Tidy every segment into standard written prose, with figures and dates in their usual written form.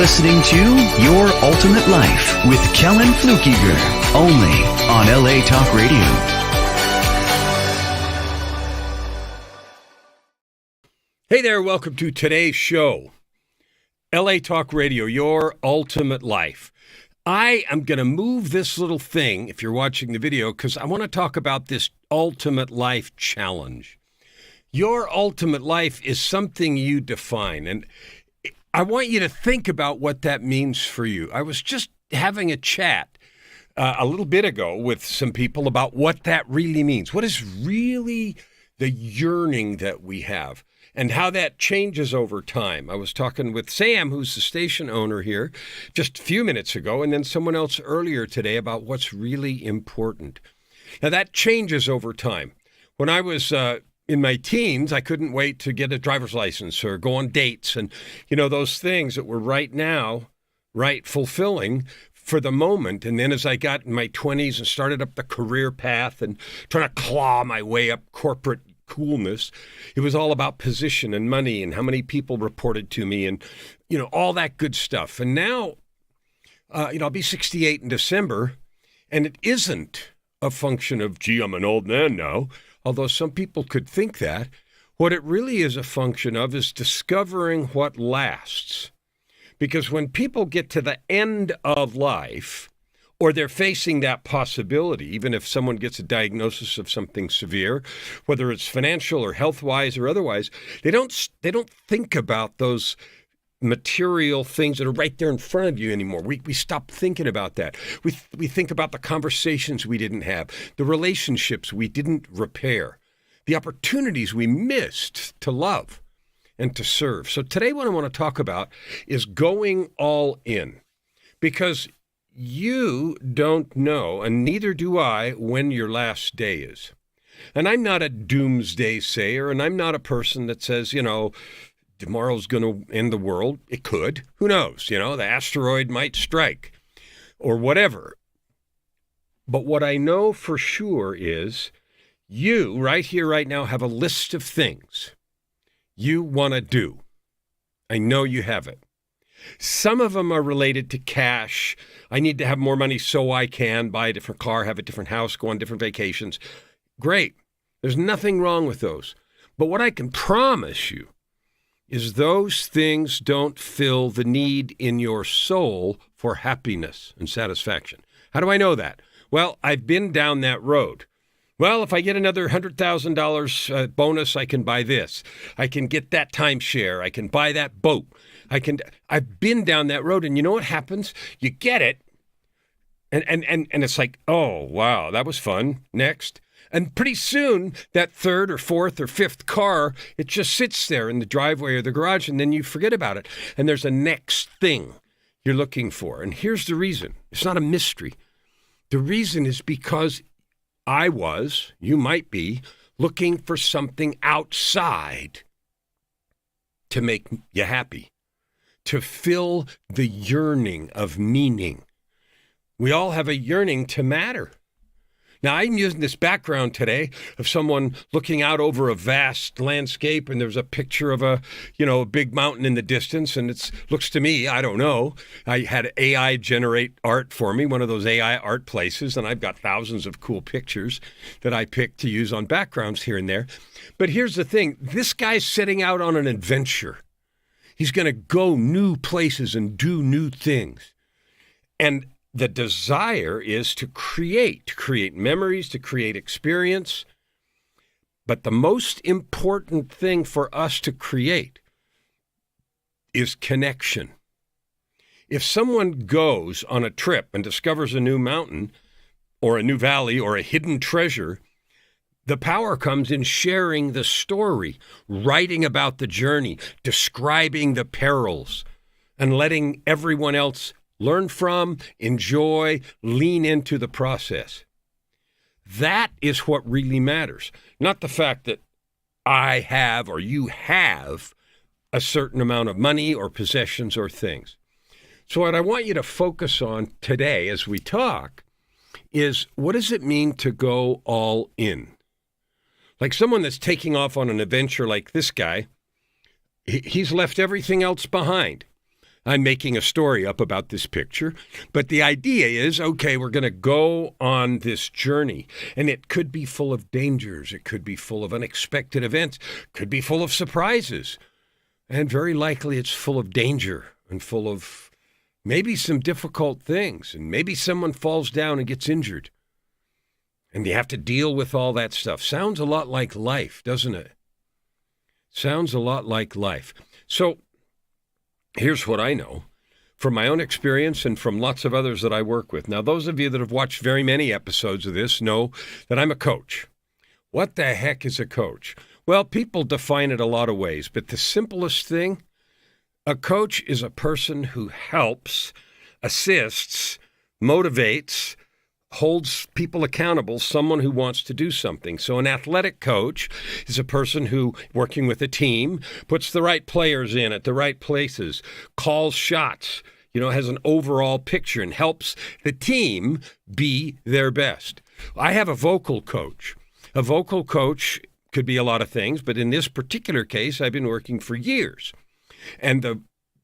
listening to Your Ultimate Life with Kellan Fluckiger, only on LA Talk Radio. Hey there, welcome to today's show. LA Talk Radio, Your Ultimate Life. I am going to move this little thing, if you're watching the video, because I want to talk about this Ultimate Life Challenge. Your ultimate life is something you define, and I want you to think about what that means for you. I was just having a chat a little bit ago with some people about what that really means. What is really the yearning that we have and how that changes over time. I was talking with Sam, who's the station owner here, just a few minutes ago, and then someone else earlier today about what's really important. Now, that changes over time. When I was in my teens, I couldn't wait to get a driver's license or go on dates and, those things that were right now, fulfilling for the moment. And then as I got in my 20s and started up the career path and trying to claw my way up corporate coolness, it was all about position and money and how many people reported to me and, all that good stuff. And now, I'll be 68 in December, and it isn't a function of, gee, I'm an old man now. Although some people could think that, what it really is a function of is discovering what lasts. Because when people get to the end of life, or they're facing that possibility, even if someone gets a diagnosis of something severe, whether it's financial or health-wise or otherwise, they don't think about those material things that are right there in front of you anymore. We stop thinking about that. We think about the conversations we didn't have, the relationships we didn't repair, the opportunities we missed to love and to serve. So today what I want to talk about is going all in, because you don't know, and neither do I, when your last day is. And I'm not a doomsday sayer, and I'm not a person that says, tomorrow's going to end the world. It could. Who knows? The asteroid might strike or whatever. But what I know for sure is you, right here, right now, have a list of things you want to do. I know you have it. Some of them are related to cash. I need to have more money so I can buy a different car, have a different house, go on different vacations. Great. There's nothing wrong with those. But what I can promise you is those things don't fill the need in your soul for happiness and satisfaction. How do I know that? Well, I've been down that road. Well, if I get another $100,000 bonus, I can buy this. I can get that timeshare. I can buy that boat. I've been down that road, and you know what happens? You get it, and it's like, oh, wow, that was fun. Next. And pretty soon, that third or fourth or fifth car, it just sits there in the driveway or the garage, and then you forget about it. And there's a next thing you're looking for. And here's the reason. It's not a mystery. The reason is because you might be, looking for something outside to make you happy, to fill the yearning of meaning. We all have a yearning to matter. Now, I'm using this background today of someone looking out over a vast landscape, and there's a picture of a big mountain in the distance, and it looks to me, I don't know, I had AI generate art for me, one of those AI art places, and I've got thousands of cool pictures that I picked to use on backgrounds here and there. But here's the thing, this guy's setting out on an adventure. He's going to go new places and do new things. And the desire is to create memories, to create experience. But the most important thing for us to create is connection. If someone goes on a trip and discovers a new mountain or a new valley or a hidden treasure, the power comes in sharing the story, writing about the journey, describing the perils, and letting everyone else learn from, enjoy, lean into the process. That is what really matters. Not the fact that I have or you have a certain amount of money or possessions or things. So what I want you to focus on today as we talk is, what does it mean to go all in? Like someone that's taking off on an adventure like this guy, he's left everything else behind. I'm making a story up about this picture, but the idea is, okay, we're going to go on this journey, and it could be full of dangers. It could be full of unexpected events, could be full of surprises, and very likely it's full of danger and full of maybe some difficult things, and maybe someone falls down and gets injured, and you have to deal with all that stuff. Sounds a lot like life, doesn't it? Sounds a lot like life. So here's what I know from my own experience and from lots of others that I work with. Now, those of you that have watched very many episodes of this know that I'm a coach. What the heck is a coach? Well, people define it a lot of ways, but the simplest thing, a coach is a person who helps, assists, motivates, holds people accountable, someone who wants to do something. So an athletic coach is a person who, working with a team, puts the right players in at the right places, calls shots, has an overall picture and helps the team be their best. I have a vocal coach. A vocal coach could be a lot of things, but in this particular case, I've been working for years. And the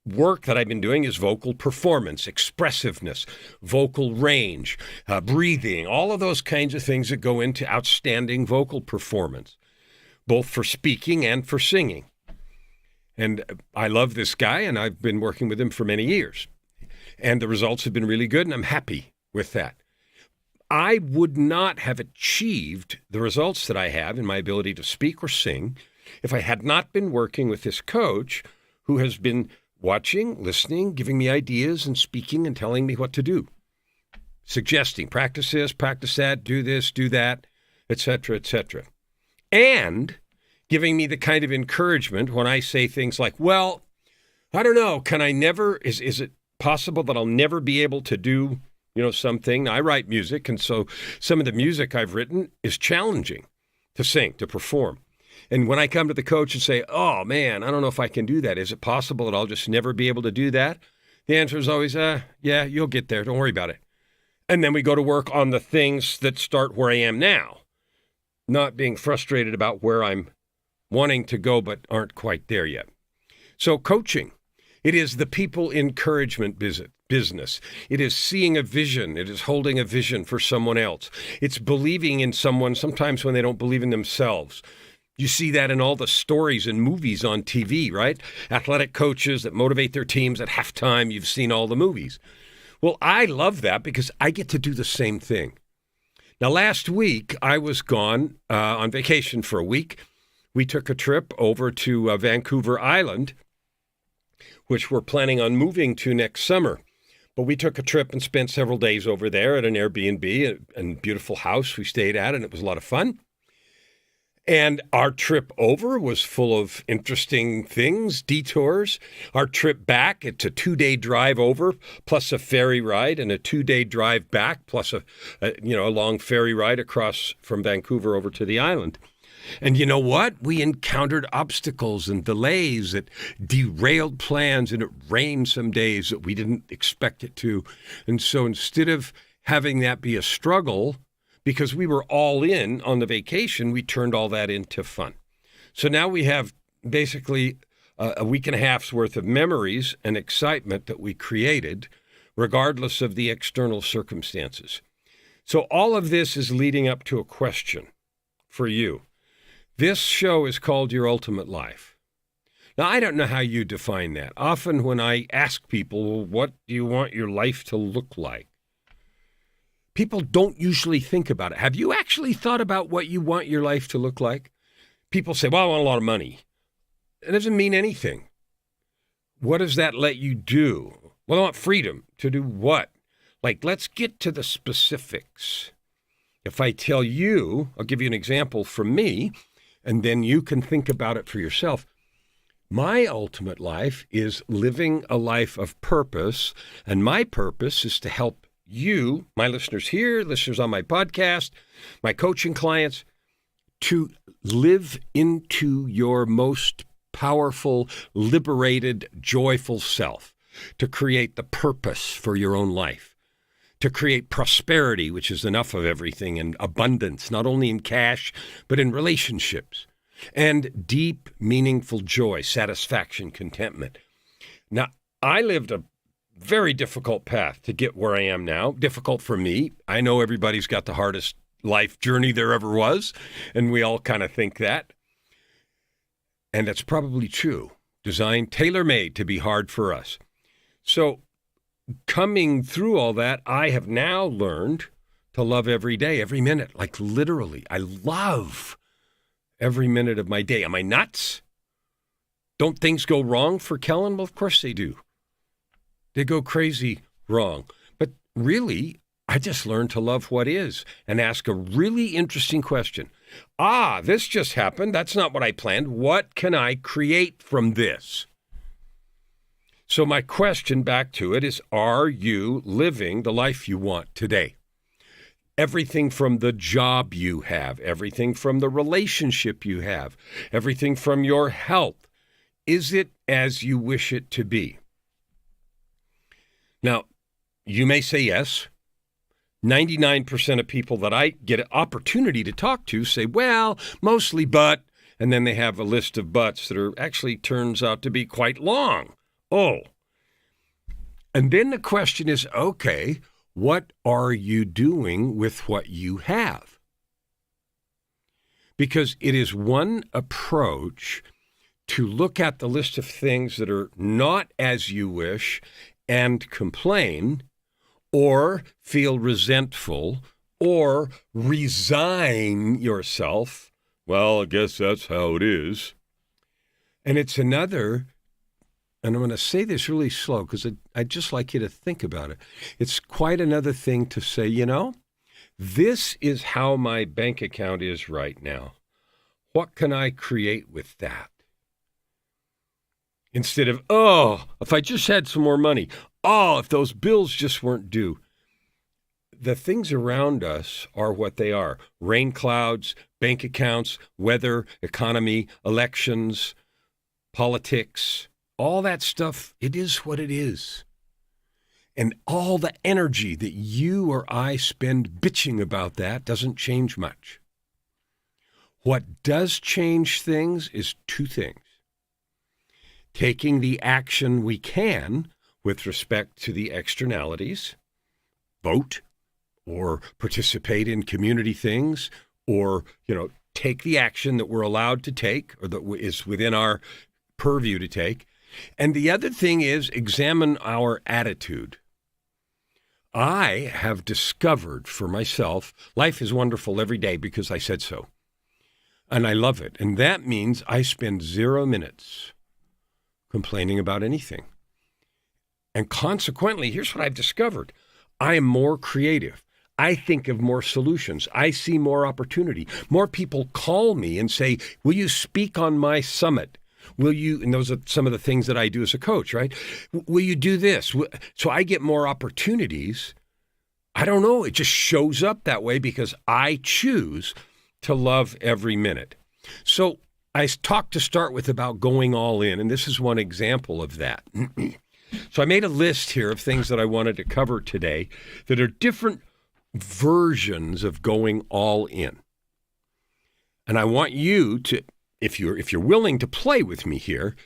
work that I've been doing is vocal performance, expressiveness, vocal range, breathing, all of those kinds of things that go into outstanding vocal performance, both for speaking and for singing. And I love this guy, and I've been working with him for many years. And the results have been really good, and I'm happy with that. I would not have achieved the results that I have in my ability to speak or sing if I had not been working with this coach who has been watching, listening, giving me ideas and speaking and telling me what to do. Suggesting, practice this, practice that, do this, do that, etc., etc. And giving me the kind of encouragement when I say things like, well, I don't know, is it possible that I'll never be able to do, something? I write music, and so some of the music I've written is challenging to sing, to perform. And when I come to the coach and say, oh, man, I don't know if I can do that. Is it possible that I'll just never be able to do that? The answer is always, yeah, you'll get there. Don't worry about it. And then we go to work on the things that start where I am now, not being frustrated about where I'm wanting to go but aren't quite there yet. So coaching, it is the people encouragement business. It is seeing a vision. It is holding a vision for someone else. It's believing in someone sometimes when they don't believe in themselves. You see that in all the stories and movies on TV, right? Athletic coaches that motivate their teams at halftime. You've seen all the movies. Well, I love that because I get to do the same thing. Now, last week, I was gone on vacation for a week. We took a trip over to Vancouver Island, which we're planning on moving to next summer. But we took a trip and spent several days over there at an Airbnb, a beautiful house we stayed at, and it was a lot of fun. And our trip over was full of interesting things, detours. Our trip back, it's a 2-day drive over, plus a ferry ride, and a 2-day drive back, plus a long ferry ride across from Vancouver over to the island. And you know what? We encountered obstacles and delays that derailed plans, and it rained some days that we didn't expect it to. And so instead of having that be a struggle, because we were all in on the vacation, we turned all that into fun. So now we have basically a week and a half's worth of memories and excitement that we created, regardless of the external circumstances. So all of this is leading up to a question for you. This show is called Your Ultimate Life. Now, I don't know how you define that. Often when I ask people, what do you want your life to look like? People don't usually think about it. Have you actually thought about what you want your life to look like? People say, well, I want a lot of money. It doesn't mean anything. What does that let you do? Well, I want freedom. To do what? Let's get to the specifics. If I tell you, I'll give you an example from me, and then you can think about it for yourself. My ultimate life is living a life of purpose, and my purpose is to help you, my listeners here, listeners on my podcast, my coaching clients, to live into your most powerful, liberated, joyful self, to create the purpose for your own life, to create prosperity, which is enough of everything, and abundance, not only in cash, but in relationships, and deep, meaningful joy, satisfaction, contentment. Now, I lived a very difficult path to get where I am now. Difficult for me. I know everybody's got the hardest life journey there ever was, and we all kind of think that. And that's probably true. Designed, tailor-made to be hard for us. So coming through all that, I have now learned to love every day, every minute, like literally. I love every minute of my day. Am I nuts? Don't things go wrong for Kellan? Well, of course they do. They go crazy wrong. But really, I just learned to love what is and ask a really interesting question. This just happened. That's not what I planned. What can I create from this? So my question back to it is, are you living the life you want today? Everything from the job you have, everything from the relationship you have, everything from your health. Is it as you wish it to be? Now, you may say yes. 99% of people that I get an opportunity to talk to say, well, mostly but, and then they have a list of buts that are actually turns out to be quite long. Oh. And then the question is, okay, what are you doing with what you have? Because it is one approach to look at the list of things that are not as you wish and complain, or feel resentful, or resign yourself. Well, I guess that's how it is. And it's another, and I'm going to say this really slow because I'd just like you to think about it. It's quite another thing to say, this is how my bank account is right now. What can I create with that? Instead of, if I just had some more money. If those bills just weren't due. The things around us are what they are. Rain clouds, bank accounts, weather, economy, elections, politics, all that stuff, it is what it is. And all the energy that you or I spend bitching about that doesn't change much. What does change things is two things. Taking the action we can with respect to the externalities, vote or participate in community things, or, take the action that we're allowed to take or that is within our purview to take. And the other thing is examine our attitude. I have discovered for myself, life is wonderful every day because I said so. And I love it. And that means I spend 0 minutes complaining about anything. And consequently, here's what I've discovered. I am more creative. I think of more solutions. I see more opportunity. More people call me and say, will you speak on my summit? Will you, and those are some of the things that I do as a coach, right? Will you do this? So I get more opportunities. I don't know. It just shows up that way because I choose to love every minute. So I talked to start with about going all in, and this is one example of that. So I made a list here of things that I wanted to cover today that are different versions of going all in. And I want you to, if you're willing to play with me here,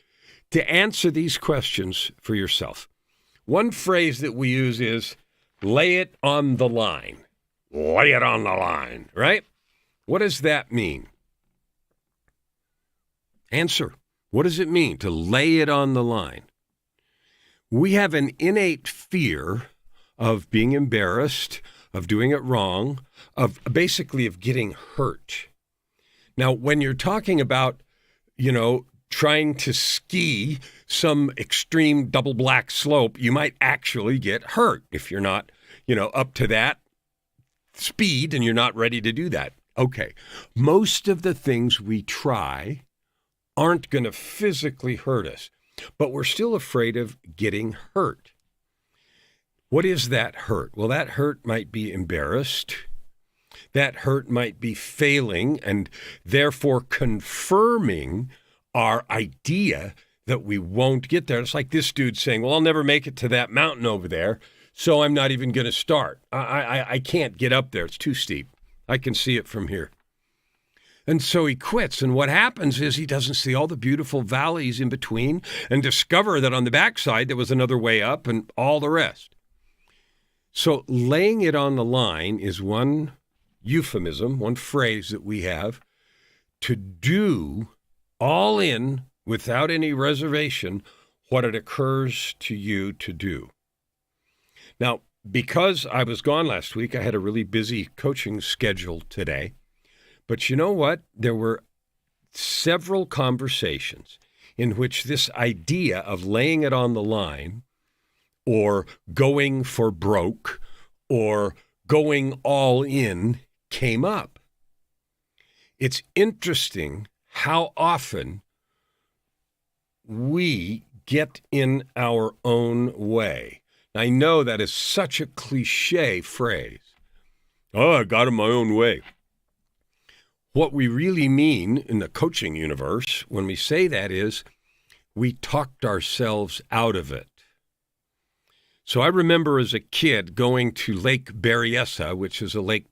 to answer these questions for yourself. One phrase that we use is lay it on the line. Lay it on the line, right? What does that mean? Answer. What does it mean to lay it on the line? We have an innate fear of being embarrassed, of doing it wrong, of basically of getting hurt. Now, when you're talking about, trying to ski some extreme double black slope, you might actually get hurt if you're not, up to that speed and you're not ready to do that. Okay. Most of the things we try aren't going to physically hurt us, but we're still afraid of getting hurt. What is that hurt? Well, that hurt might be embarrassed. That hurt might be failing and therefore confirming our idea that we won't get there. It's like this dude saying, well, I'll never make it to that mountain over there, so I'm not even going to start. I can't get up there. It's too steep. I can see it from here. And so he quits. And what happens is he doesn't see all the beautiful valleys in between and discover that on the backside there was another way up and all the rest. So laying it on the line is one euphemism, one phrase that we have to do all in without any reservation what it occurs to you to do. Now, because I was gone last week, I had a really busy coaching schedule today. But you know what? There were several conversations in which this idea of laying it on the line or going for broke or going all in came up. It's interesting how often we get in our own way. I know that is such a cliche phrase. Oh, I got in my own way. What we really mean in the coaching universe when we say that is we talked ourselves out of it. So I remember as a kid going to Lake Berryessa, which is a lake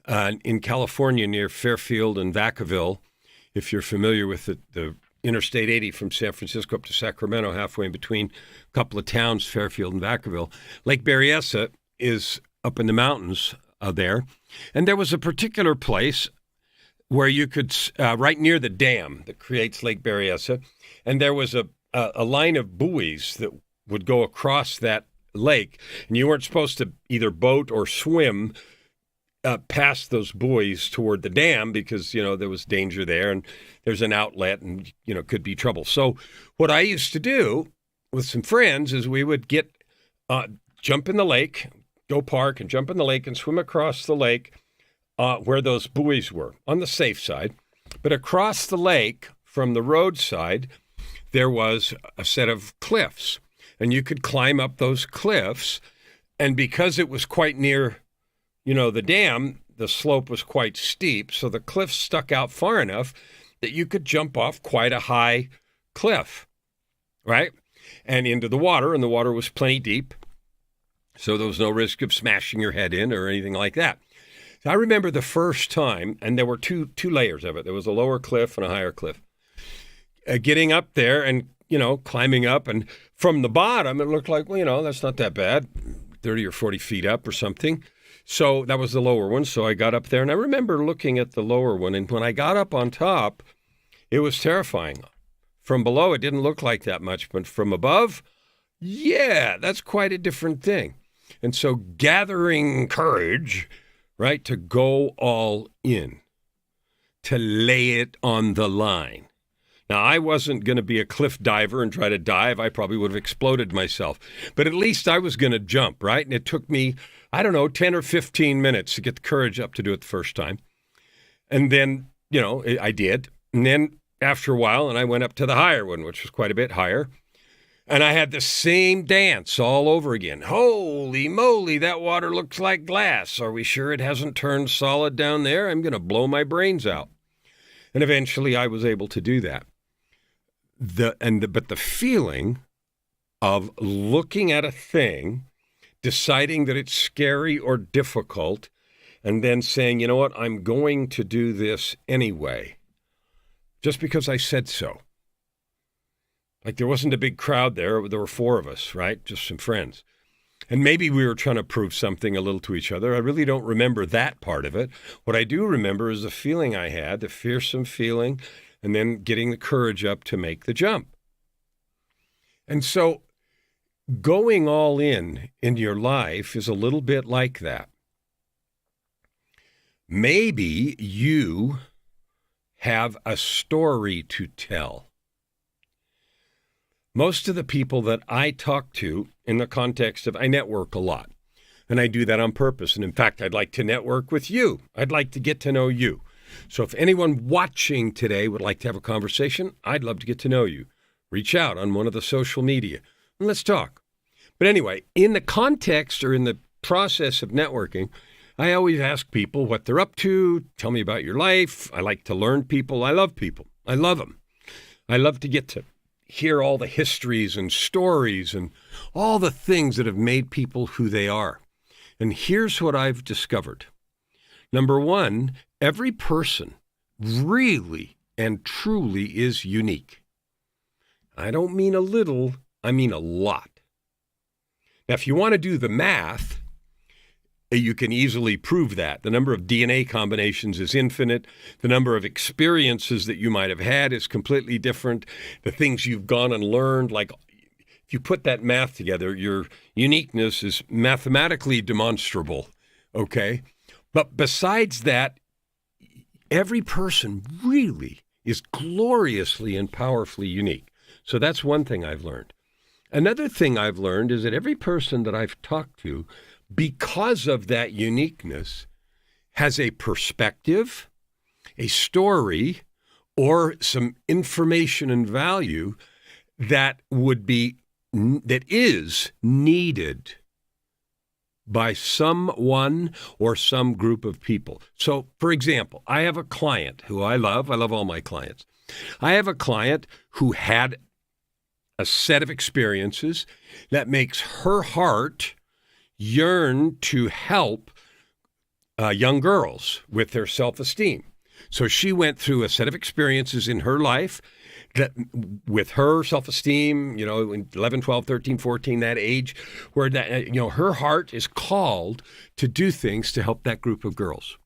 in California near Fairfield and Vacaville. If you're familiar with the Interstate 80 from San Francisco up to Sacramento, halfway in between a couple of towns, Fairfield and Vacaville. Lake Berryessa is up in the mountains there. And there was a particular place where you could, right near the dam that creates Lake Berryessa, and there was a line of buoys that would go across that lake, and you weren't supposed to either boat or swim past those buoys toward the dam because, there was danger there, and there's an outlet and, could be trouble. So what I used to do with some friends is we would jump in the lake, go park and jump in the lake and swim across the lake where those buoys were, on the safe side. But across the lake from the roadside, there was a set of cliffs. And you could climb up those cliffs. And because it was quite near, the dam, the slope was quite steep. So the cliffs stuck out far enough that you could jump off quite a high cliff, right? And into the water. And the water was plenty deep. So there was no risk of smashing your head in or anything like that. I remember the first time, and there were two layers of it. There was a lower cliff and a higher cliff. Getting up there and, climbing up. And from the bottom, it looked like, that's not that bad, 30 or 40 feet up or something. So that was the lower one. So I got up there, and I remember looking at the lower one. And when I got up on top, it was terrifying. From below, it didn't look like that much. But from above, yeah, that's quite a different thing. And so gathering courage, right, to go all in, to lay it on the line. Now, I wasn't going to be a cliff diver and try to dive. I probably would have exploded myself. But at least I was going to jump, right? And it took me, 10 or 15 minutes to get the courage up to do it the first time. And then, I did. And then after a while, and I went up to the higher one, which was quite a bit higher. And I had the same dance all over again. Holy moly, that water looks like glass. Are we sure it hasn't turned solid down there? I'm going to blow my brains out. And eventually I was able to do that. But the feeling of looking at a thing, deciding that it's scary or difficult, and then saying, you know what, I'm going to do this anyway, just because I said so. Like there wasn't a big crowd there. There were 4 of us, right? Just some friends. And maybe we were trying to prove something a little to each other. I really don't remember that part of it. What I do remember is the feeling I had, the fearsome feeling, and then getting the courage up to make the jump. And so going all in your life is a little bit like that. Maybe you have a story to tell. Most of the people that I talk to in the context of, I network a lot, and I do that on purpose. And in fact, I'd like to network with you. I'd like to get to know you. So if anyone watching today would like to have a conversation, I'd love to get to know you. Reach out on one of the social media and let's talk. But anyway, in the context or in the process of networking, I always ask people what they're up to. Tell me about your life. I like to learn people. I love people. I love them. I love to get to hear all the histories and stories and all the things that have made people who they are. And here's what I've discovered. Number one, every person really and truly is unique. I don't mean a little, I mean a lot. Now, if you want to do the math, you can easily prove that. The number of DNA combinations is infinite. The number of experiences that you might have had is completely different. The things you've gone and learned, like if you put that math together, your uniqueness is mathematically demonstrable, okay? But besides that, every person really is gloriously and powerfully unique. So that's one thing I've learned. Another thing I've learned is that every person that I've talked to, because of that uniqueness, has a perspective, a story, or some information and value that is needed by someone or some group of people. So, for example, I have a client who I love all my clients. I have a client who had a set of experiences that makes her heart yearn to help young girls with their self-esteem. So she went through a set of experiences in her life that with her self-esteem, in 11, 12, 13, 14, that age, where that, her heart is called to do things to help that group of girls.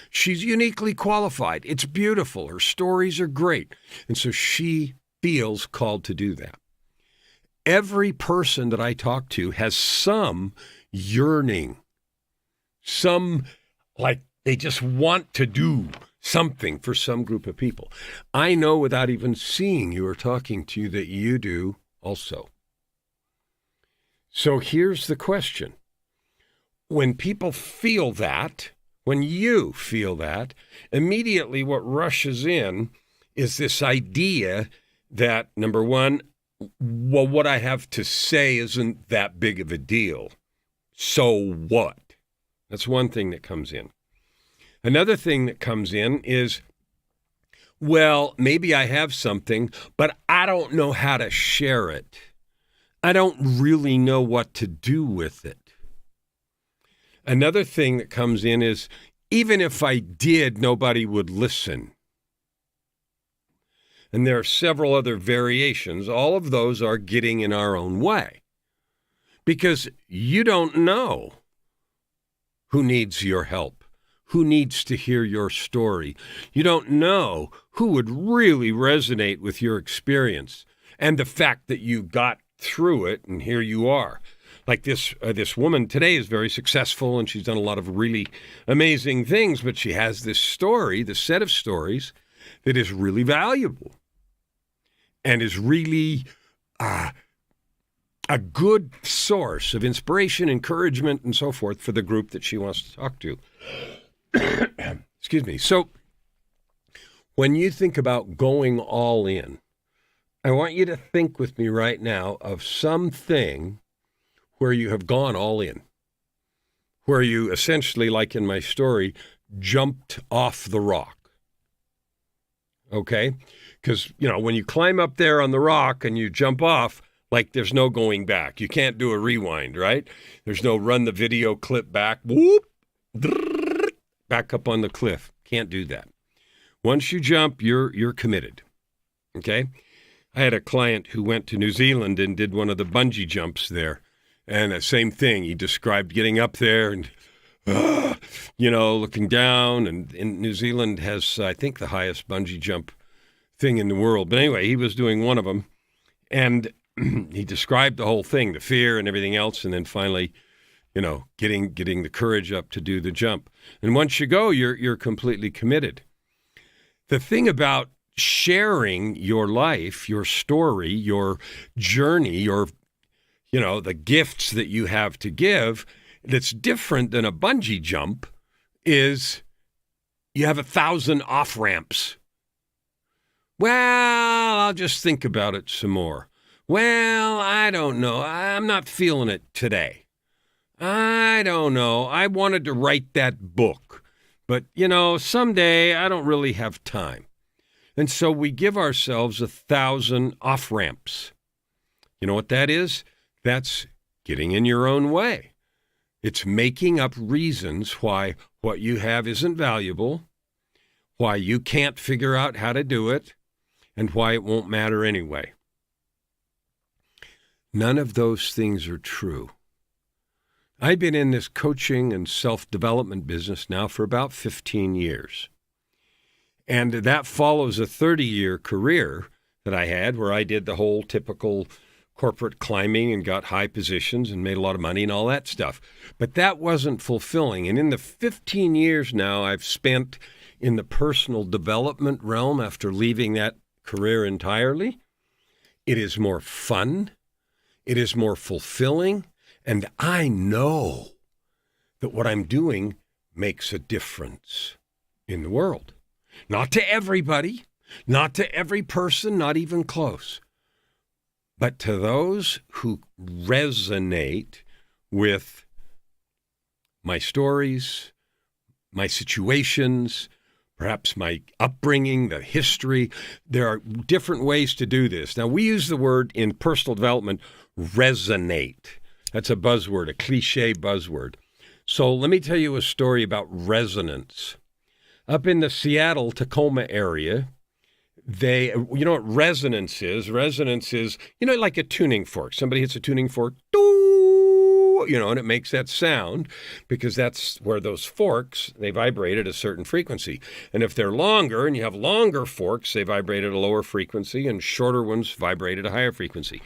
She's uniquely qualified. It's beautiful. Her stories are great. And so she feels called to do that. Every person that I talk to has some yearning, some like they just want to do something for some group of people. I know without even seeing you or talking to you that you do also. So here's the question. When people feel that, when you feel that, immediately what rushes in is this idea that, number one, well, what I have to say isn't that big of a deal. So what? That's one thing that comes in. Another thing that comes in is, well, maybe I have something, but I don't know how to share it. I don't really know what to do with it. Another thing that comes in is, even if I did, nobody would listen. And there are several other variations. All of those are getting in our own way. Because you don't know who needs your help, who needs to hear your story. You don't know who would really resonate with your experience and the fact that you got through it and here you are. Like this woman today is very successful and she's done a lot of really amazing things, but she has this story, this set of stories that is really valuable and is really a good source of inspiration, encouragement, and so forth for the group that she wants to talk to. Excuse me. So when you think about going all in, I want you to think with me right now of something where you have gone all in, where you essentially, like in my story, jumped off the rock. Okay? Because, when you climb up there on the rock and you jump off, like there's no going back. You can't do a rewind, right? There's no run the video clip back, whoop, back up on the cliff. Can't do that. Once you jump, you're committed. Okay? I had a client who went to New Zealand and did one of the bungee jumps there. And the same thing. He described getting up there and, looking down. And New Zealand has, I think, the highest bungee jump thing in the world. But anyway, he was doing one of them. And he described the whole thing, the fear and everything else. And then finally, getting the courage up to do the jump. And once you go, you're completely committed. The thing about sharing your life, your story, your journey, your the gifts that you have to give that's different than a bungee jump is you have 1,000 off-ramps. Well, I'll just think about it some more. Well, I don't know. I'm not feeling it today. I don't know. I wanted to write that book, but, someday I don't really have time. And so we give ourselves 1,000 off-ramps. You know what that is? That's getting in your own way. It's making up reasons why what you have isn't valuable, why you can't figure out how to do it, and why it won't matter anyway. None of those things are true. I've been in this coaching and self-development business now for about 15 years. And that follows a 30-year career that I had where I did the whole typical corporate climbing and got high positions and made a lot of money and all that stuff. But that wasn't fulfilling. And in the 15 years now I've spent in the personal development realm after leaving that career entirely, it is more fun, it is more fulfilling, and I know that what I'm doing makes a difference in the world. Not to everybody, not to every person, not even close, but to those who resonate with my stories, my situations, perhaps my upbringing, the history. There are different ways to do this. Now, we use the word in personal development, resonate. That's a buzzword, a cliche buzzword. So let me tell you a story about resonance. Up in the Seattle, Tacoma area, you know what resonance is? Resonance is, like a tuning fork. Somebody hits a tuning fork, doo, and it makes that sound because that's where those forks, they vibrate at a certain frequency. And if they're longer and you have longer forks, they vibrate at a lower frequency, and shorter ones vibrate at a higher frequency.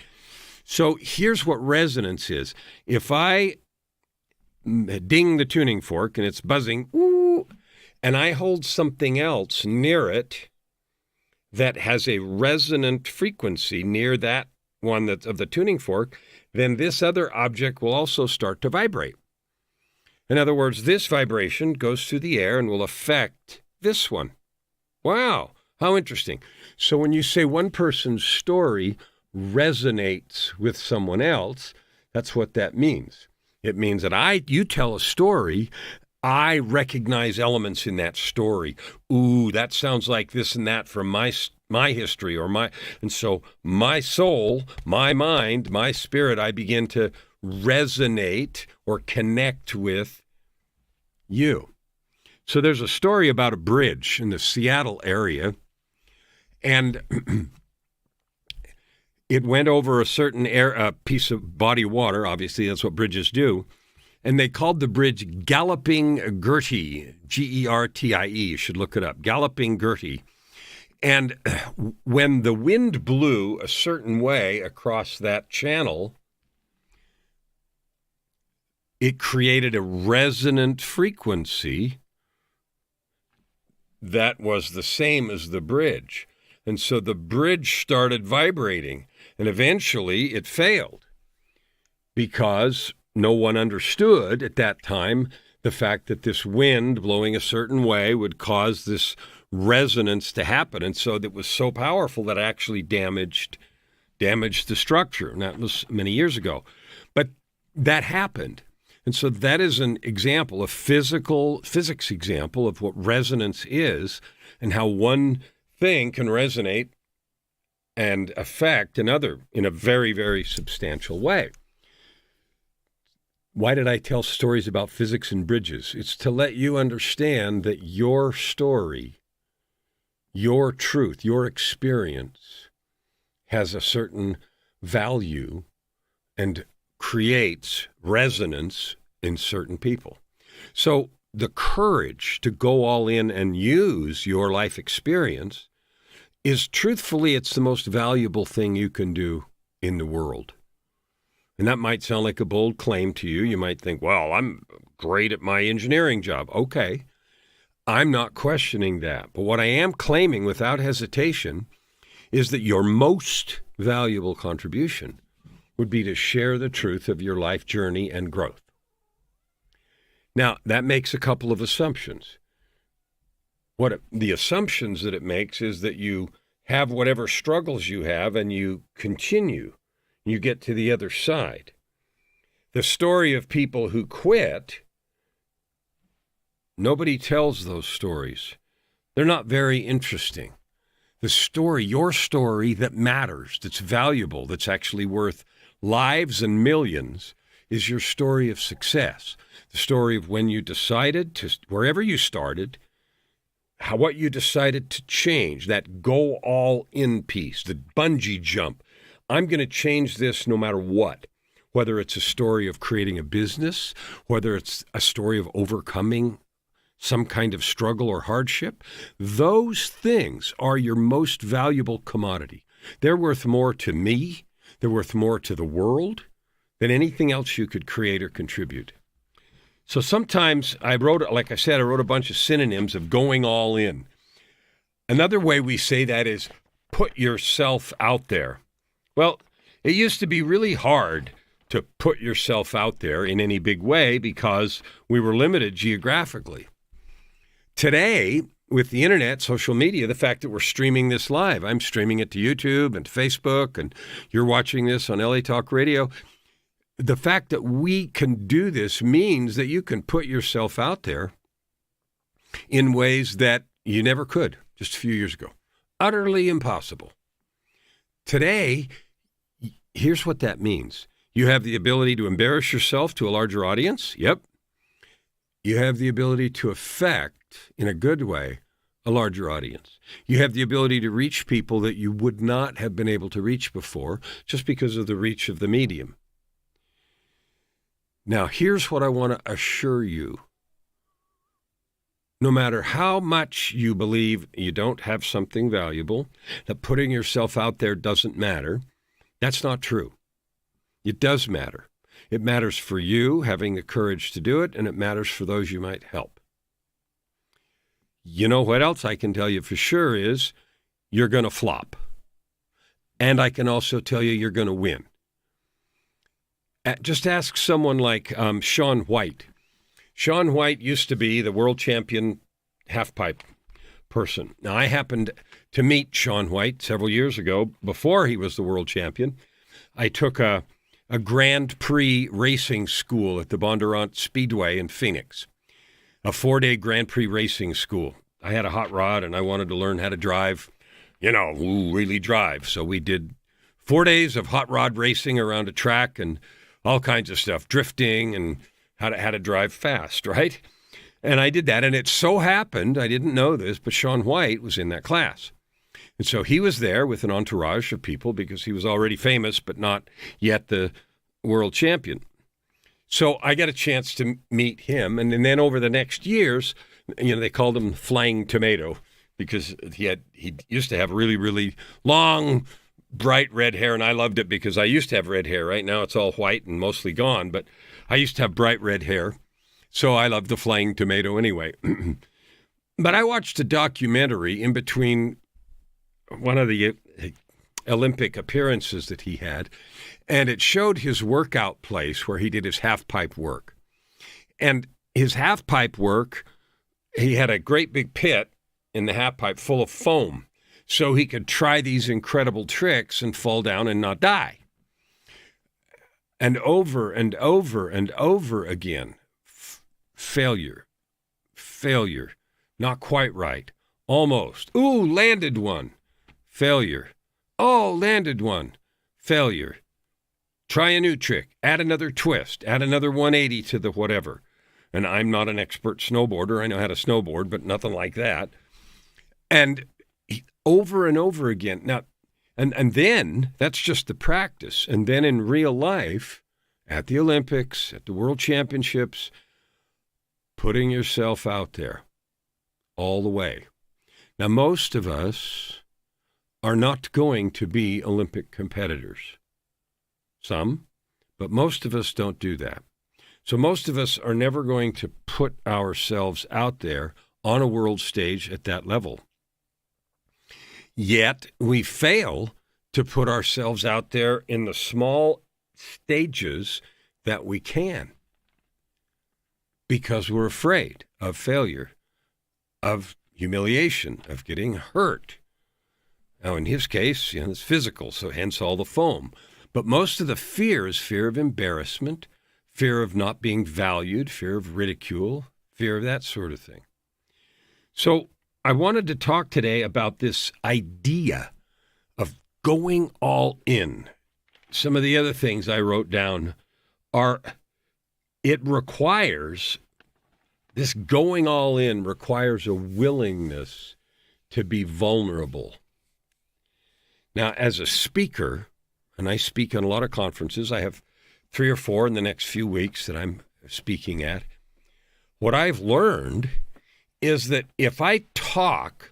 So here's what resonance is. If I ding the tuning fork and it's buzzing, ooh, and I hold something else near it that has a resonant frequency near that one that's of the tuning fork, then this other object will also start to vibrate. In other words, this vibration goes through the air and will affect this one. Wow, how interesting. So when you say one person's story resonates with someone else, that's what that means. It means that you tell a story, I recognize elements in that story. Ooh, that sounds like this and that from my history and so my soul, my mind, my spirit, I begin to resonate or connect with you. So there's a story about a bridge in the Seattle area, and it went over a certain piece of body of water. Obviously, that's what bridges do. And they called the bridge Galloping Gertie, Gertie. You should look it up, Galloping Gertie. And when the wind blew a certain way across that channel, it created a resonant frequency that was the same as the bridge. And so the bridge started vibrating, and eventually it failed because no one understood at that time the fact that this wind blowing a certain way would cause this resonance to happen. And so it was so powerful that it actually damaged the structure. And that was many years ago. But that happened. And so that is an example, a physics example of what resonance is and how one thing can resonate and affect another in a very, very substantial way. Why did I tell stories about physics and bridges? It's to let you understand that your story, your truth, your experience has a certain value and creates resonance in certain people. So the courage to go all in and use your life experience is, truthfully, it's the most valuable thing you can do in the world. And that might sound like a bold claim to you. You might think, well, I'm great at my engineering job. Okay, I'm not questioning that. But what I am claiming without hesitation is that your most valuable contribution would be to share the truth of your life journey and growth. Now, that makes a couple of assumptions. The assumptions that it makes is that you have whatever struggles you have and you continue. You get to the other side. The story of people who quit, nobody tells those stories. They're not very interesting. The story, your story that matters, that's valuable, that's actually worth lives and millions, is your story of success. The story of when you decided to, wherever you started, what you decided to change, that go all in piece, the bungee jump. I'm going to change this no matter what, whether it's a story of creating a business, whether it's a story of overcoming some kind of struggle or hardship. Those things are your most valuable commodity. They're worth more to me, they're worth more to the world than anything else you could create or contribute. So sometimes I wrote a bunch of synonyms of going all in. Another way we say that is put yourself out there. Well, it used to be really hard to put yourself out there in any big way because we were limited geographically. Today, with the internet, social media, the fact that we're streaming this live, I'm streaming it to YouTube and Facebook, and you're watching this on LA Talk Radio. The fact that we can do this means that you can put yourself out there in ways that you never could just a few years ago. Utterly impossible. Today, here's what that means. You have the ability to embarrass yourself to a larger audience. Yep. You have the ability to affect, in a good way, a larger audience. You have the ability to reach people that you would not have been able to reach before just because of the reach of the medium. Now, here's what I want to assure you. No matter how much you believe you don't have something valuable, that putting yourself out there doesn't matter, that's not true. It does matter. It matters for you having the courage to do it, and it matters for those you might help. You know what else I can tell you for sure is you're going to flop. And I can also tell you you're going to win. Just ask someone like Shaun White. Shaun White used to be the world champion halfpipe person. Now, I happened to meet Shaun White several years ago before he was the world champion. I took a Grand Prix racing school at the Bondurant Speedway in Phoenix, a 4-day Grand Prix racing school. I had a hot rod and I wanted to learn how to drive, really drive. So we did 4 days of hot rod racing around a track and all kinds of stuff, drifting and how to drive fast, right? And I did that, and it so happened, I didn't know this, but Shaun White was in that class. And so he was there with an entourage of people because he was already famous, but not yet the world champion. So I got a chance to meet him, and then over the next years, they called him Flying Tomato because he used to have really, really long, bright red hair, and I loved it because I used to have red hair. Right now it's all white and mostly gone, but I used to have bright red hair, so I loved the Flying Tomato anyway. But I watched a documentary in between one of the Olympic appearances that he had, and it showed his workout place where he did his half-pipe work. And his half-pipe work, he had a great big pit in the half-pipe full of foam, so he could try these incredible tricks and fall down and not die. And over and over and over again, failure, not quite right, almost. Ooh, landed one, failure. Oh, landed one, failure. Try a new trick, add another twist, add another 180 to the whatever. And I'm not an expert snowboarder. I know how to snowboard, but nothing like that. And over and over again. Now, and then that's just the practice. And then in real life, at the Olympics, at the World Championships, putting yourself out there all the way. Now, most of us are not going to be Olympic competitors. Some, but most of us don't do that. So most of us are never going to put ourselves out there on a world stage at that level. Yet we fail to put ourselves out there in the small stages that we can because we're afraid of failure, of humiliation, of getting hurt. Now, in his case, it's physical, so hence all the foam. But most of the fear is fear of embarrassment, fear of not being valued, fear of ridicule, fear of that sort of thing. So I wanted to talk today about this idea of going all in. Some of the other things I wrote down are, it requires This going all in requires a willingness to be vulnerable. Now, as a speaker, and I speak on a lot of conferences, I have 3 or 4 in the next few weeks that I'm speaking at. What I've learned is that if I talk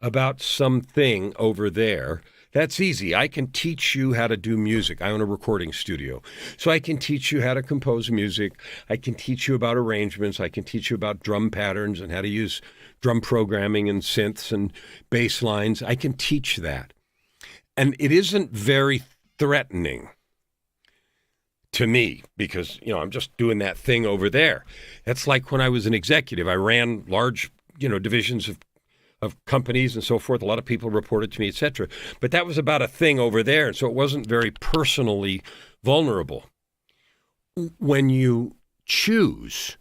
about something over there, that's easy. I can teach you how to do music. I own a recording studio. So I can teach you how to compose music. I can teach you about arrangements. I can teach you about drum patterns and how to use drum programming and synths and bass lines. I can teach that. And it isn't very threatening to me because, I'm just doing that thing over there. That's like when I was an executive. I ran large, divisions of companies and so forth. A lot of people reported to me, etc. But that was about a thing over there. And so it wasn't very personally vulnerable. When you choose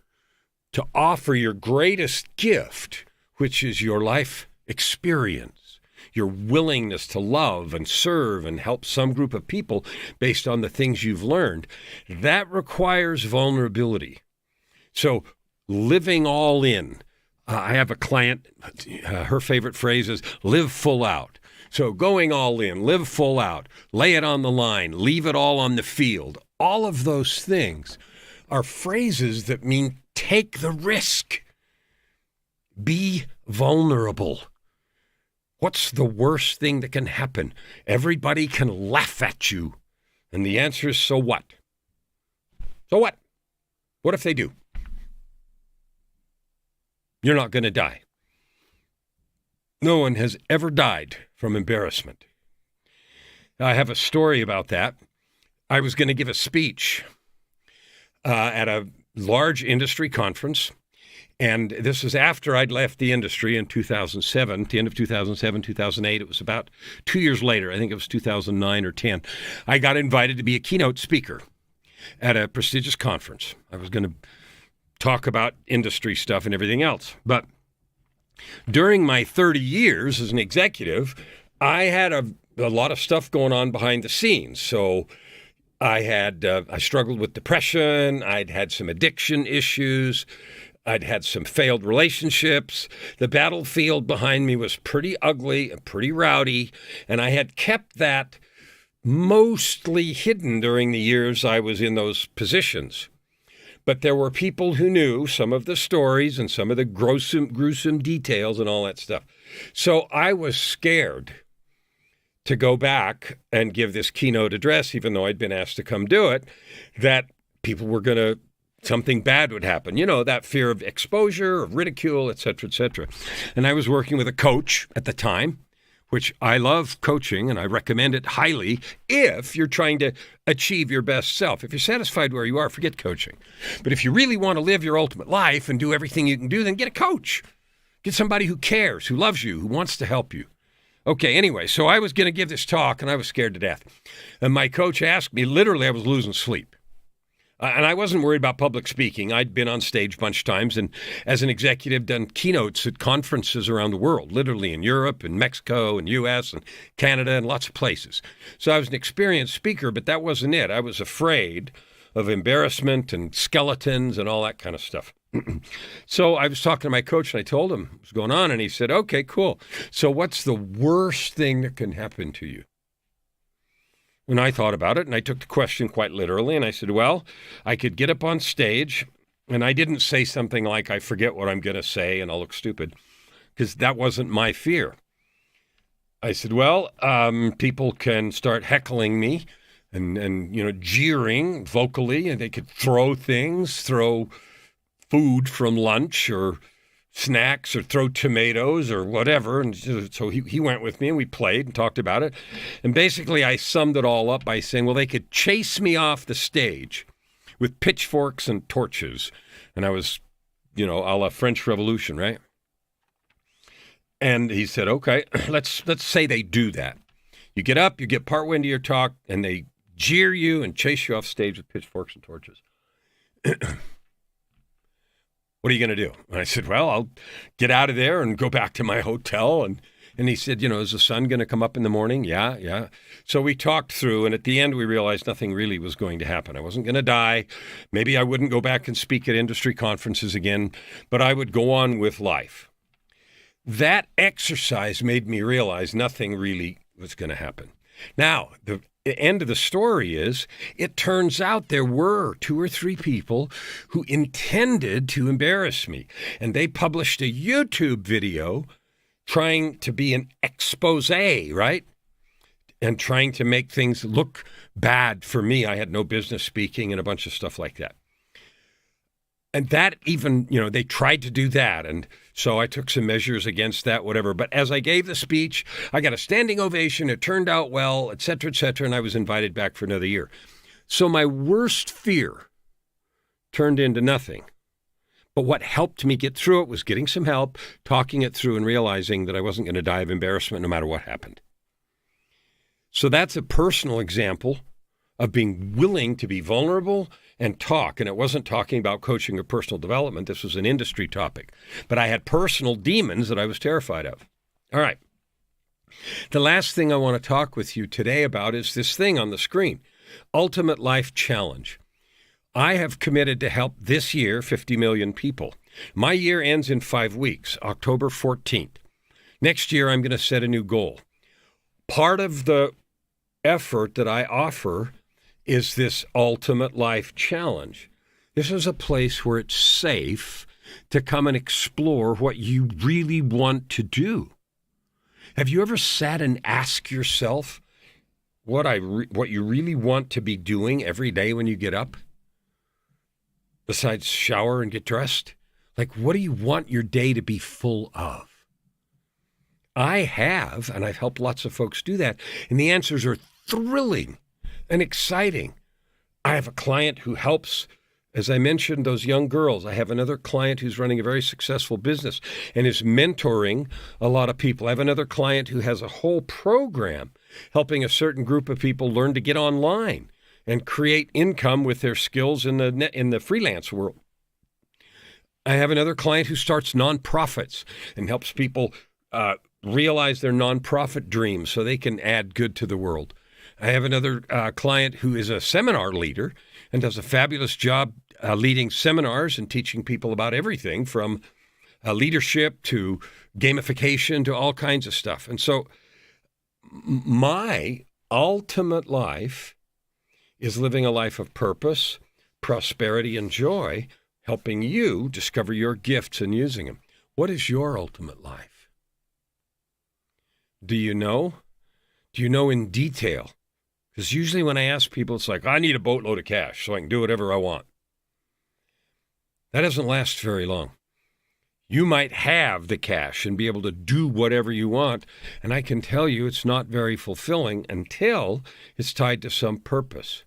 to offer your greatest gift, which is your life experience, your willingness to love and serve and help some group of people based on the things you've learned, that requires vulnerability. So living all in. I have a client, her favorite phrase is live full out. So going all in, live full out, lay it on the line, leave it all on the field. All of those things are phrases that mean take the risk. Be vulnerable. What's the worst thing that can happen? Everybody can laugh at you. And the answer is, so what? So what? What if they do? You're not going to die. No one has ever died from embarrassment. I have a story about that. I was going to give a speech at a large industry conference. And this was after I'd left the industry in 2007, at the end of 2007, 2008. It was about 2 years later. I think it was 2009 or 10. I got invited to be a keynote speaker at a prestigious conference. I was going to talk about industry stuff and everything else. But during my 30 years as an executive, I had a lot of stuff going on behind the scenes. So I struggled with depression. I'd had some addiction issues. I'd had some failed relationships. The battlefield behind me was pretty ugly and pretty rowdy, and I had kept that mostly hidden during the years I was in those positions. But there were people who knew some of the stories and some of the gruesome details and all that stuff. So I was scared to go back and give this keynote address, even though I'd been asked to come do it, that people were going to something bad would happen. That fear of exposure, of ridicule, et cetera, et cetera. And I was working with a coach at the time, which I love coaching and I recommend it highly if you're trying to achieve your best self. If you're satisfied where you are, forget coaching. But if you really want to live your ultimate life and do everything you can do, then get a coach. Get somebody who cares, who loves you, who wants to help you. Okay, anyway, so I was going to give this talk and I was scared to death. And my coach asked me, literally I was losing sleep. And I wasn't worried about public speaking. I'd been on stage a bunch of times and as an executive done keynotes at conferences around the world, literally in Europe and Mexico and US and Canada and lots of places. So I was an experienced speaker, but that wasn't it. I was afraid of embarrassment and skeletons and all that kind of stuff. So I was talking to my coach and I told him what was going on and he said, okay, cool. So what's the worst thing that can happen to you? And I thought about it, and I took the question quite literally, and I said, well, I could get up on stage, and I didn't say something like, I forget what I'm going to say, and I'll look stupid, because that wasn't my fear. I said, well, people can start heckling me and jeering vocally, and they could throw things, throw food from lunch or snacks or throw tomatoes or whatever. And so he went with me and we played and talked about it. And basically I summed it all up by saying, well, they could chase me off the stage with pitchforks and torches. And I was, a la French Revolution, right? And he said, okay, let's say they do that. You get up, you get partway into your talk, and they jeer you and chase you off stage with pitchforks and torches. What are you going to do? And I said, well, I'll get out of there and go back to my hotel and And he said, is the sun going to come up in the morning? Yeah, yeah. So we talked through, and at the end we realized nothing really was going to happen. I wasn't going to die. Maybe I wouldn't go back and speak at industry conferences again, but I would go on with life. That exercise made me realize nothing really was going to happen. Now, the end of the story is, it turns out there were 2 or 3 people who intended to embarrass me, and they published a YouTube video trying to be an expose, right? And trying to make things look bad for me. I had no business speaking and a bunch of stuff like that. And that even, they tried to do that. And so I took some measures against that, whatever. But as I gave the speech, I got a standing ovation. It turned out well, et cetera, and I was invited back for another year. So my worst fear turned into nothing. But what helped me get through it was getting some help, talking it through, and realizing that I wasn't going to die of embarrassment no matter what happened. So that's a personal example of being willing to be vulnerable and talk. And it wasn't talking about coaching or personal development. This was an industry topic. But I had personal demons that I was terrified of. All right. The last thing I want to talk with you today about is this thing on the screen, Ultimate Life Challenge. I have committed to help this year 50 million people. My year ends in 5 weeks, October 14th. Next year, I'm going to set a new goal. Part of the effort that I offer is this Ultimate Life Challenge. This is a place where it's safe to come and explore what you really want to do. Have you ever sat and asked yourself what you really want to be doing every day when you get up? Besides shower and get dressed? Like, what do you want your day to be full of? I have, and I've helped lots of folks do that, and the answers are thrilling and exciting. I have a client who helps, as I mentioned, those young girls. I have another client who's running a very successful business and is mentoring a lot of people. I have another client who has a whole program helping a certain group of people learn to get online and create income with their skills in the freelance world. I have another client who starts nonprofits and helps people realize their nonprofit dreams so they can add good to the world. I have another client who is a seminar leader and does a fabulous job leading seminars and teaching people about everything from leadership to gamification to all kinds of stuff. And so my ultimate life is living a life of purpose, prosperity, and joy, helping you discover your gifts and using them. What is your ultimate life? Do you know? Do you know in detail? Because usually when I ask people, it's like, I need a boatload of cash so I can do whatever I want. That doesn't last very long. You might have the cash and be able to do whatever you want, and I can tell you it's not very fulfilling until it's tied to some purpose.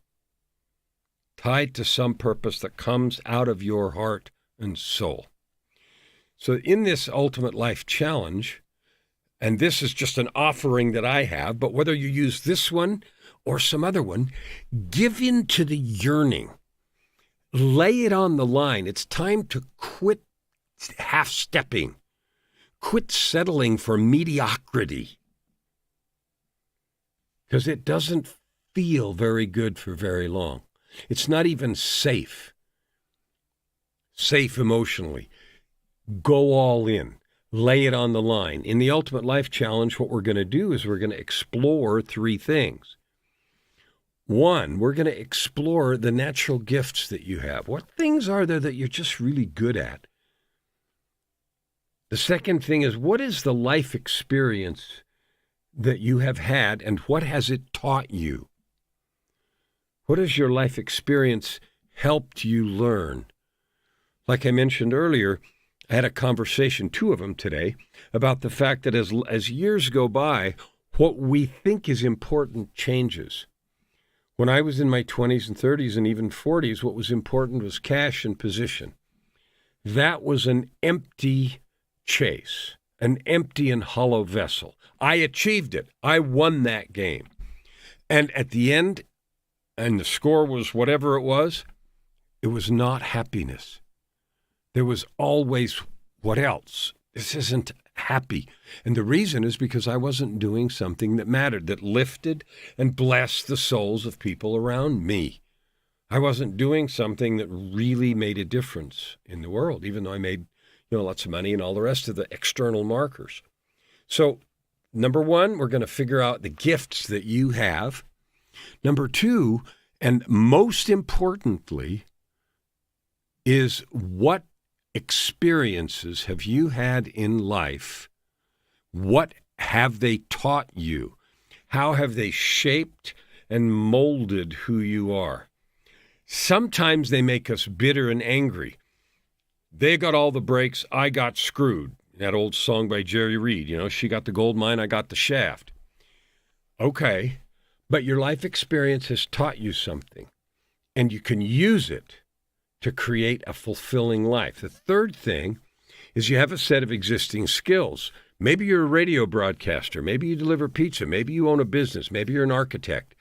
Tied to some purpose that comes out of your heart and soul. So in this Ultimate Life Challenge, and this is just an offering that I have, but whether you use this one or some other one, give in to the yearning. Lay it on the line. It's time to quit half-stepping. Quit settling for mediocrity. Because it doesn't feel very good for very long. It's not even safe. Safe emotionally. Go all in. Lay it on the line. In the Ultimate Life Challenge, what we're going to do is we're going to explore 3 things. 1, we're going to explore the natural gifts that you have. What things are there that you're just really good at? The second thing is, what is the life experience that you have had and what has it taught you? What has your life experience helped you learn? Like I mentioned earlier, I had a conversation, 2 of them today, about the fact that as years go by, what we think is important changes. When I was in my 20s and 30s and even 40s, what was important was cash and position. That was an empty chase, an empty and hollow vessel. I achieved it. I won that game. And at the end, and the score was whatever it was not happiness. There was always, what else? This isn't happy. And the reason is because I wasn't doing something that mattered, that lifted and blessed the souls of people around me. I wasn't doing something that really made a difference in the world, even though I made, lots of money and all the rest of the external markers. So, number one, we're going to figure out the gifts that you have. Number two, and most importantly, is what experiences have you had in life? What have they taught you? How have they shaped and molded who you are? Sometimes they make us bitter and angry. They got all the breaks, I got screwed. That old song by Jerry Reed, she got the gold mine, I got the shaft. Okay, but your life experience has taught you something, and you can use it to create a fulfilling life. The third thing is you have a set of existing skills. Maybe you're a radio broadcaster. Maybe you deliver pizza. Maybe you own a business. Maybe you're an architect.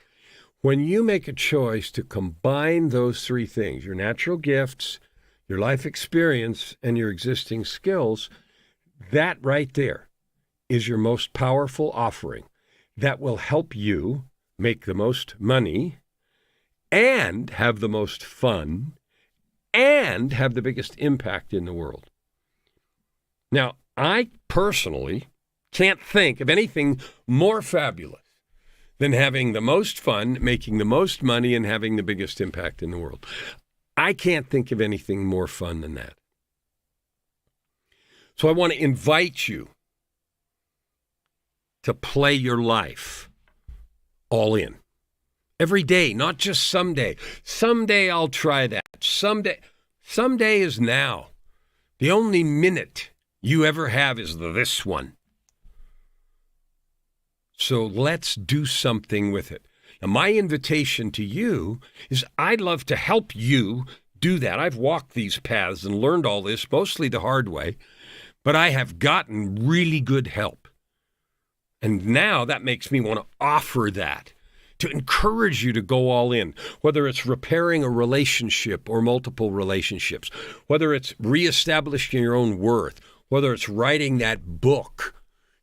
When you make a choice to combine those three things, your natural gifts, your life experience, and your existing skills, that right there is your most powerful offering that will help you make the most money and have the most fun and have the biggest impact in the world. Now, I personally can't think of anything more fabulous than having the most fun, making the most money, and having the biggest impact in the world. I can't think of anything more fun than that. So I want to invite you to play your life all in. Every day, not just someday. Someday I'll try that. Someday is now. The only minute you ever have is this one. So let's do something with it. Now, my invitation to you is I'd love to help you do that. I've walked these paths and learned all this, mostly the hard way, but I have gotten really good help. And now that makes me want to offer that, to encourage you to go all in, whether it's repairing a relationship or multiple relationships, whether it's reestablishing your own worth, whether it's writing that book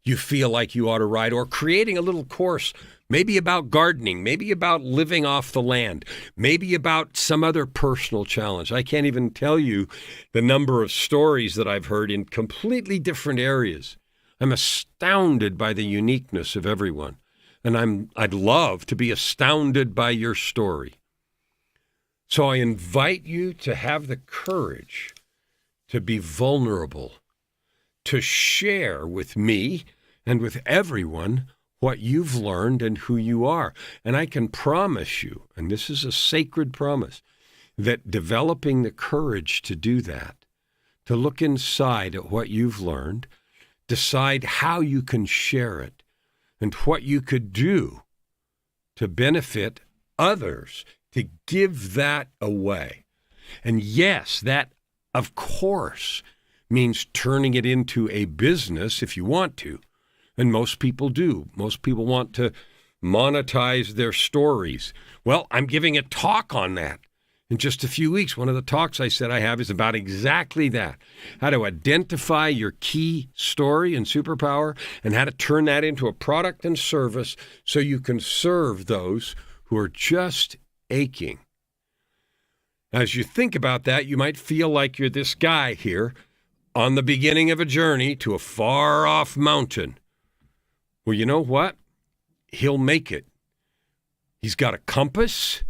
you feel like you ought to write, or creating a little course, maybe about gardening, maybe about living off the land, maybe about some other personal challenge. I can't even tell you the number of stories that I've heard in completely different areas. I'm astounded by the uniqueness of everyone, and I'd love to be astounded by your story. So I invite you to have the courage to be vulnerable, to share with me and with everyone what you've learned and who you are. And I can promise you, and this is a sacred promise, that developing the courage to do that, to look inside at what you've learned, decide how you can share it, and what you could do to benefit others, to give that away. And yes, that, of course, means turning it into a business if you want to. And most people do. Most people want to monetize their stories. Well, I'm giving a talk on that in just a few weeks. One of the talks I said I have is about exactly that, how to identify your key story and superpower and how to turn that into a product and service so you can serve those who are just aching. As you think about that, you might feel like you're this guy here on the beginning of a journey to a far-off mountain. Well, you know what? He'll make it. He's got a compass.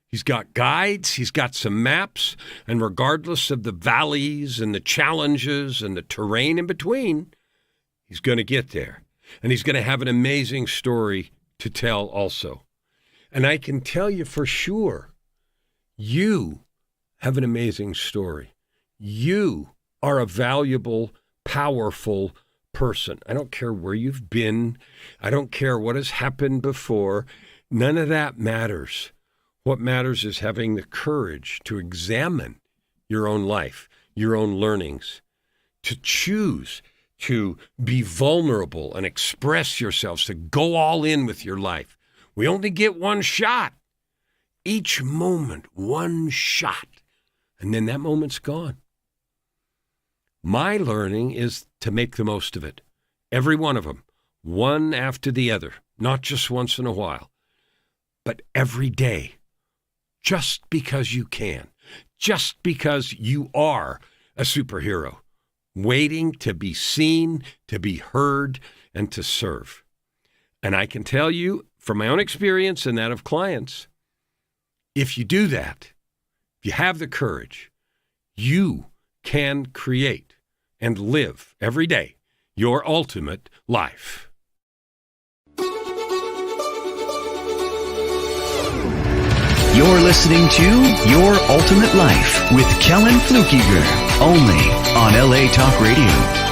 He's got guides. He's got some maps. And regardless of the valleys and the challenges and the terrain in between, he's going to get there. And he's going to have an amazing story to tell also. And I can tell you for sure, you have an amazing story. You are a valuable, powerful person. I don't care where you've been. I don't care what has happened before. None of that matters. What matters is having the courage to examine your own life, your own learnings, to choose to be vulnerable and express yourselves, to go all in with your life. We only get one shot. Each moment, one shot. And then that moment's gone. My learning is to make the most of it. Every one of them, one after the other, not just once in a while, but every day, just because you can, just because you are a superhero, waiting to be seen, to be heard, and to serve. And I can tell you from my own experience and that of clients, if you do that, if you have the courage, you can create and live every day your ultimate life. You're listening to Your Ultimate Life with Kellan Fluckiger, only on LA Talk Radio.